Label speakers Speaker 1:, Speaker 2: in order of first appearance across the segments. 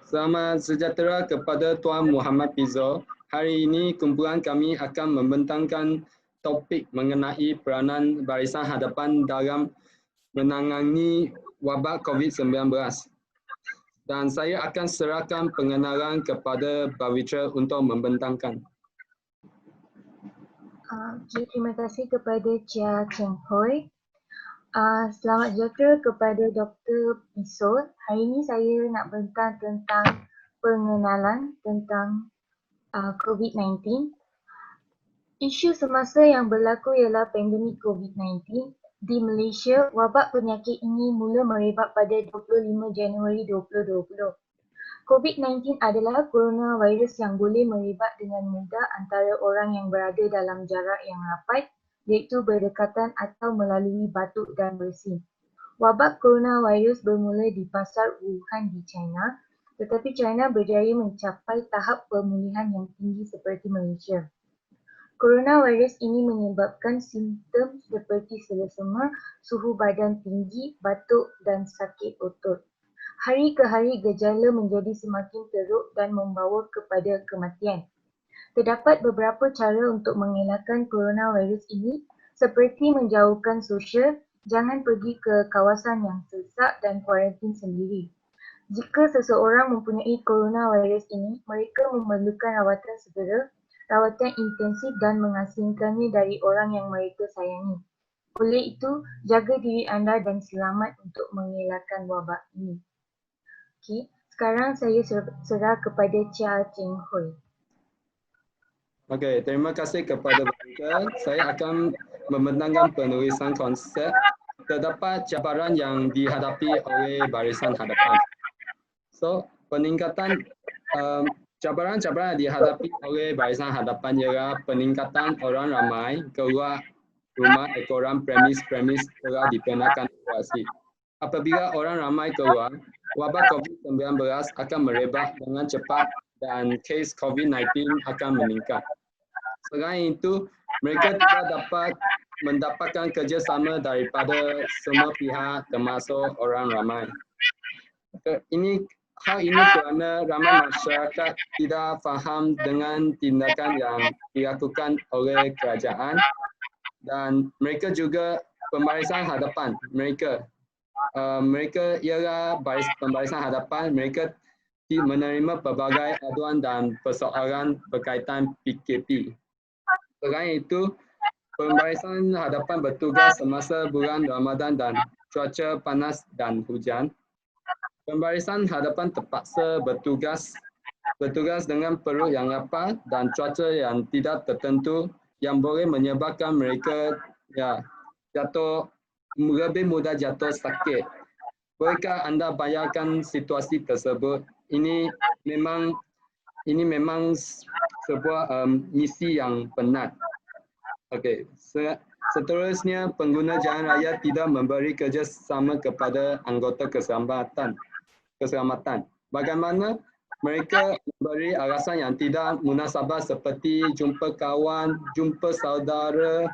Speaker 1: Selamat sejahtera kepada Tuan Muhammad Pizzo. Hari ini kumpulan kami akan membentangkan topik mengenai peranan Barisan Hadapan dalam menangani wabak COVID-19. Dan saya akan serahkan pengenalan kepada Bavitra untuk membentangkan.
Speaker 2: Terima kasih kepada Chia Cheng Hoi. Selamat sejahtera kepada Dr. Pizzo. Hari ini saya nak bentang tentang pengenalan tentang COVID-19. Isu semasa yang berlaku ialah pandemik COVID-19. Di Malaysia, wabak penyakit ini mula merebak pada 25 Januari 2020. COVID-19 adalah coronavirus yang boleh merebak dengan mudah antara orang yang berada dalam jarak yang rapat, iaitu berdekatan atau melalui batuk dan bersin. Wabak coronavirus bermula di pasar Wuhan di China, tetapi China berjaya mencapai tahap pemulihan yang tinggi seperti Malaysia. Coronavirus ini menyebabkan simptom seperti selesema, suhu badan tinggi, batuk dan sakit otot. Hari ke hari gejala menjadi semakin teruk dan membawa kepada kematian. Terdapat beberapa cara untuk mengelakkan coronavirus ini seperti menjauhkan sosial, jangan pergi ke kawasan yang sesak dan kuarantin sendiri. Jika seseorang mempunyai coronavirus ini, mereka memerlukan rawatan segera, rawatan intensif dan mengasingkannya dari orang yang mereka sayangi. Oleh itu, jaga diri anda dan selamat untuk mengelakkan wabak ini. Okey, sekarang saya serah kepada Chia Cheng Hoi.
Speaker 1: Okey, terima kasih kepada Bavitra. Saya akan membentangkan penulisan konsep. Terdapat cabaran yang dihadapi oleh Barisan Hadapan. So, peningkatan cabaran-cabaran yang dihadapi oleh Barisan Hadapan ialah peningkatan orang ramai keluar rumah ekoran premis-premis telah dikenakan isolasi. Apabila orang ramai keluar, wabak COVID-19 akan merebak dengan cepat dan kes COVID-19 akan meningkat. Selain itu, mereka tidak dapat mendapatkan kerjasama daripada semua pihak termasuk orang ramai. Hal ini kerana ramai masyarakat tidak faham dengan tindakan yang dilakukan oleh kerajaan dan mereka juga pembarisan hadapan mereka ialah pembarisan hadapan mereka menerima pelbagai aduan dan persoalan berkaitan PKP. Selain itu, pembarisan hadapan bertugas semasa bulan Ramadan dan cuaca panas dan hujan. Pembarisan hadapan terpaksa bertugas dengan perut yang lapar dan cuaca yang tidak tertentu yang boleh menyebabkan mereka jatuh lebih mudah jatuh sakit. Bolehkah anda bayangkan situasi tersebut? Ini memang sebuah misi yang penat. Okey, seterusnya pengguna jalan raya tidak memberi kerjasama kepada anggota keselamatan. Bagaimana mereka memberi alasan yang tidak munasabah seperti jumpa kawan, jumpa saudara,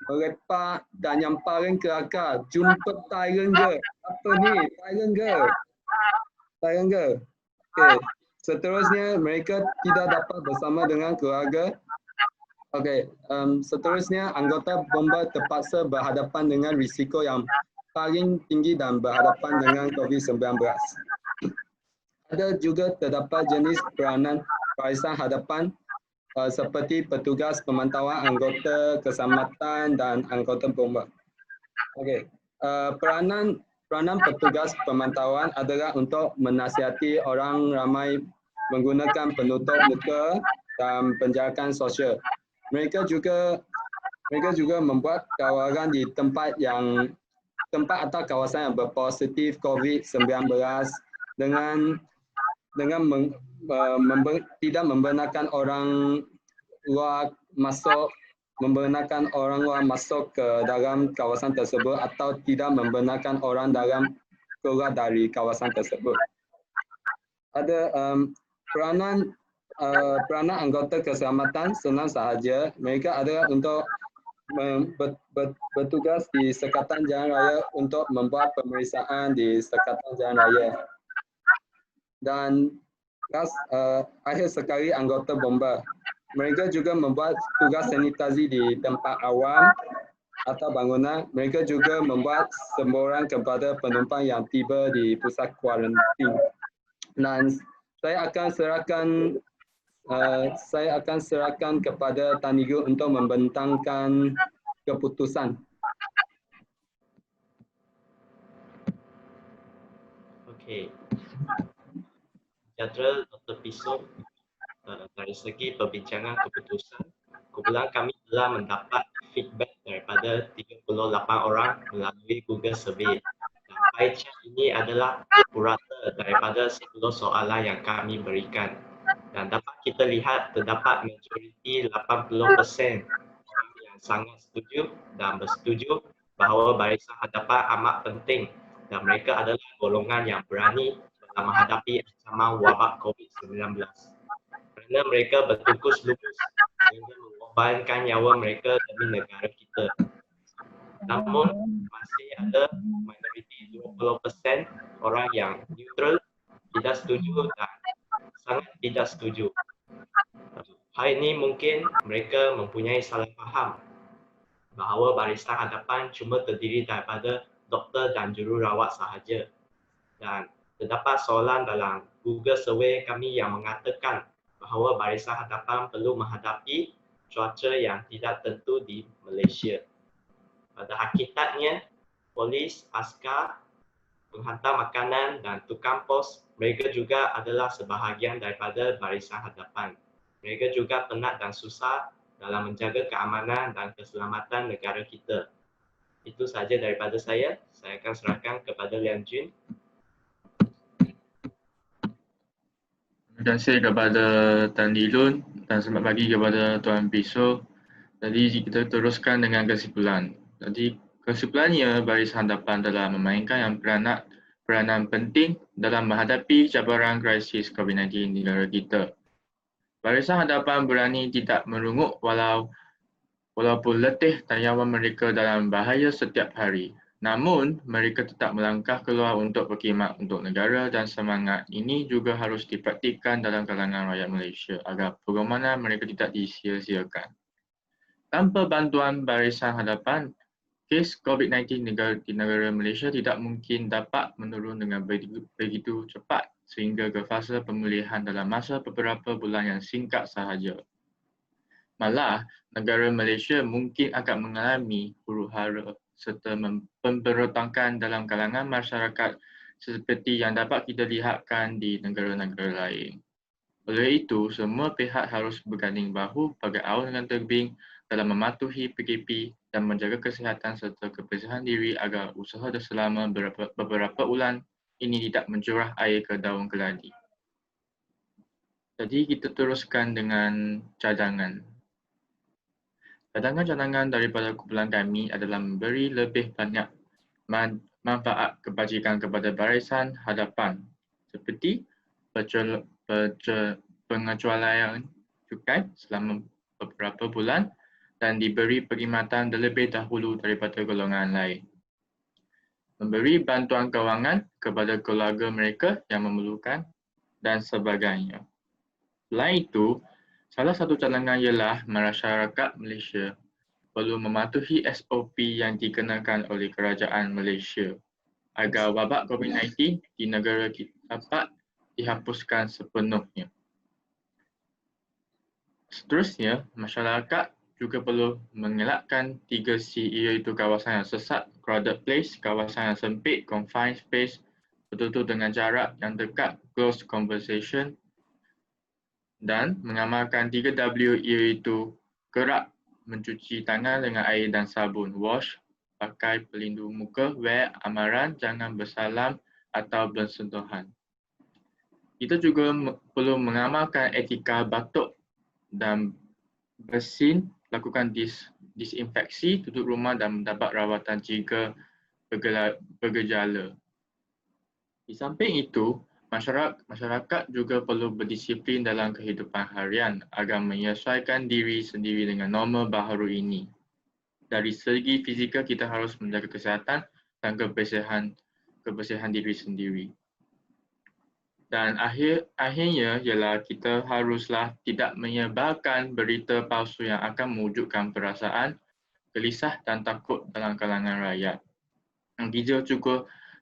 Speaker 1: melepak dan yang paling kelakar, jumpa Thailand girl. Apa ni? Thailand girl. Okey. Seterusnya mereka tidak dapat bersama dengan keluarga. Okey, seterusnya anggota bomba terpaksa berhadapan dengan risiko yang paling tinggi dan berhadapan dengan COVID-19. Ada juga terdapat jenis peranan barisan hadapan seperti petugas pemantauan anggota keselamatan dan anggota bomba. Okey, peranan petugas pemantauan adalah untuk menasihati orang ramai menggunakan penutup muka dan penjarakan sosial. Mereka juga membuat kawalan di tempat atau kawasan yang berpositif COVID-19 dengan tidak membenarkan orang luar masuk ke dalam kawasan tersebut atau tidak membenarkan orang dalam keluar dari kawasan tersebut. Ada peranan anggota keselamatan senang sahaja. Mereka adalah untuk bertugas di sekatan jalan raya untuk membuat pemeriksaan di sekatan jalan raya. dan akhir sekali anggota bomba. Mereka juga membuat tugas sanitasi di tempat awam atau bangunan. Mereka juga membuat semboran kepada penumpang yang tiba di pusat kuarantin. Dan saya akan serahkan kepada Tan Igu untuk membentangkan keputusan.
Speaker 3: Okey. Sejahtera Dr. Piso, dari segi perbincangan keputusan, kumpulan kami telah mendapat feedback daripada 38 orang melalui Google Survey. Dan pie chart ini adalah purata daripada 10 soalan yang kami berikan. Dan dapat kita lihat terdapat majoriti 80% orang yang sangat setuju dan bersetuju bahawa barisan hadapan amat penting dan mereka adalah golongan yang berani dalam menghadapi ancaman wabak COVID-19. Kerana mereka bertungkus lumus sehingga mengorbankan nyawa mereka demi negara kita. Namun, masih ada minoriti 20% orang yang neutral, tidak setuju dan sangat tidak setuju. Hal ini mungkin mereka mempunyai salah faham bahawa barisan hadapan cuma terdiri daripada doktor dan jururawat sahaja. Dan terdapat soalan dalam Google Survey kami yang mengatakan bahawa barisan hadapan perlu menghadapi cuaca yang tidak tentu di Malaysia. Pada hakikatnya, polis, askar, penghantar makanan dan tukang pos, mereka juga adalah sebahagian daripada barisan hadapan. Mereka juga penat dan susah dalam menjaga keamanan dan keselamatan negara kita. Itu sahaja daripada saya. Saya akan serahkan kepada Lian Jun.
Speaker 4: Terima kasih kepada Tan Dilun dan selamat pagi kepada Tuan Piso. Jadi kita teruskan dengan kesimpulan. Jadi kesimpulannya, barisan hadapan telah memainkan peranan penting dalam menghadapi cabaran krisis COVID-19 di negara kita. Barisan hadapan berani tidak merungut walaupun letih dan nyawa mereka dalam bahaya setiap hari. Namun, mereka tetap melangkah keluar untuk berkhidmat untuk negara dan semangat ini juga harus dipraktikkan dalam kalangan rakyat Malaysia agar pergolanan mereka tidak disia-siakan. Tanpa bantuan barisan hadapan, kes COVID-19 di negara Malaysia tidak mungkin dapat menurun dengan begitu cepat sehingga ke fasa pemulihan dalam masa beberapa bulan yang singkat sahaja. Malah, negara Malaysia mungkin akan mengalami huru-hara serta pemberontakan dalam kalangan masyarakat seperti yang dapat kita lihatkan di negara-negara lain. Oleh itu, semua pihak harus berganding bahu bagai awal dengan terbing dalam mematuhi PKP dan menjaga kesihatan serta kebersihan diri agar usaha selama beberapa bulan ini tidak mencurah air ke daun keladi. Jadi kita teruskan dengan cadangan. Cadangan-cadangan daripada kumpulan kami adalah memberi lebih banyak manfaat kebajikan kepada barisan hadapan seperti pengecualian cukai selama beberapa bulan dan diberi perkhidmatan terlebih dahulu daripada golongan lain. Memberi bantuan kewangan kepada keluarga mereka yang memerlukan dan sebagainya. Selain itu, salah satu cadangan ialah masyarakat Malaysia perlu mematuhi SOP yang dikenakan oleh kerajaan Malaysia agar wabak COVID-19 di negara kita dapat dihapuskan sepenuhnya. Seterusnya, masyarakat juga perlu mengelakkan 3C iaitu kawasan yang sesat, crowded place, kawasan yang sempit, confined space, betul-betul dengan jarak yang dekat, close conversation, dan mengamalkan 3W iaitu kerap mencuci tangan dengan air dan sabun, wash, pakai pelindung muka, wear, amaran, jangan bersalam atau bersentuhan. Kita juga perlu mengamalkan etika batuk dan bersin, lakukan disinfeksi, tutup rumah dan mendapat rawatan jika bergejala. Di samping itu, masyarakat juga perlu berdisiplin dalam kehidupan harian agar menyesuaikan diri sendiri dengan norma baharu ini. Dari segi fizikal, kita harus menjaga kesihatan dan kebersihan diri sendiri. Dan akhirnya ialah kita haruslah tidak menyebarkan berita palsu yang akan mewujudkan perasaan gelisah dan takut dalam kalangan rakyat.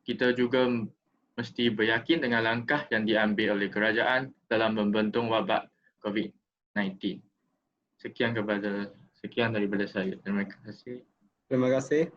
Speaker 4: Kita juga mesti beryakin dengan langkah yang diambil oleh kerajaan dalam membendung wabak COVID-19. Sekian daripada saya. Terima kasih.
Speaker 1: Terima kasih.